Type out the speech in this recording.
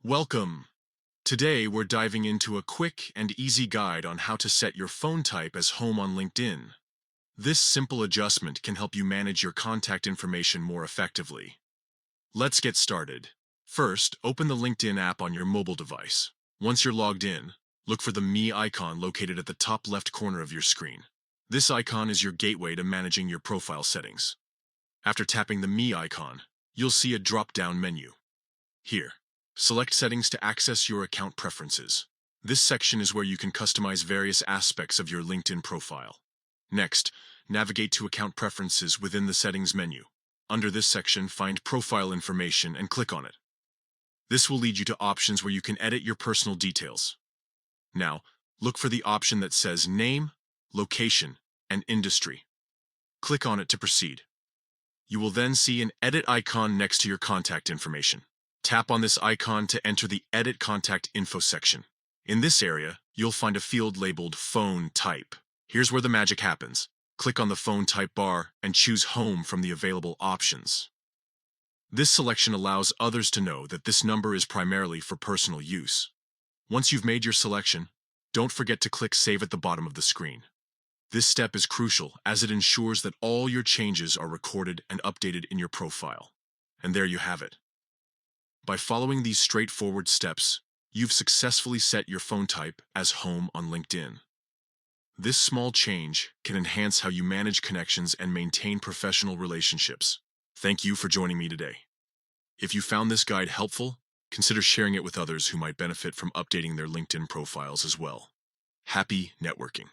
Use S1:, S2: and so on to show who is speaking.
S1: Welcome. Today we're diving into a quick and easy guide on how to set your phone type as home on LinkedIn. This simple adjustment can help you manage your contact information more effectively. Let's get started. First, open the LinkedIn app on your mobile device. Once you're logged in, look for the Me icon located at the top left corner of your screen. This icon is your gateway to managing your profile settings. After tapping the Me icon, you'll see a drop-down menu. Here, select Settings to access your account preferences. This section is where you can customize various aspects of your LinkedIn profile. Next, navigate to Account Preferences within the Settings menu. Under this section, find Profile Information and click on it. This will lead you to options where you can edit your personal details. Now, look for the option that says Name, Location, and Industry. Click on it to proceed. You will then see an Edit icon next to your contact information. Tap on this icon to enter the Edit Contact Info section. In this area, you'll find a field labeled Phone Type. Here's where the magic happens. Click on the Phone Type bar and choose Home from the available options. This selection allows others to know that this number is primarily for personal use. Once you've made your selection, don't forget to click Save at the bottom of the screen. This step is crucial as it ensures that all your changes are recorded and updated in your profile. And there you have it. By following these straightforward steps, you've successfully set your phone type as home on LinkedIn. This small change can enhance how you manage connections and maintain professional relationships. Thank you for joining me today. If you found this guide helpful, consider sharing it with others who might benefit from updating their LinkedIn profiles as well. Happy networking!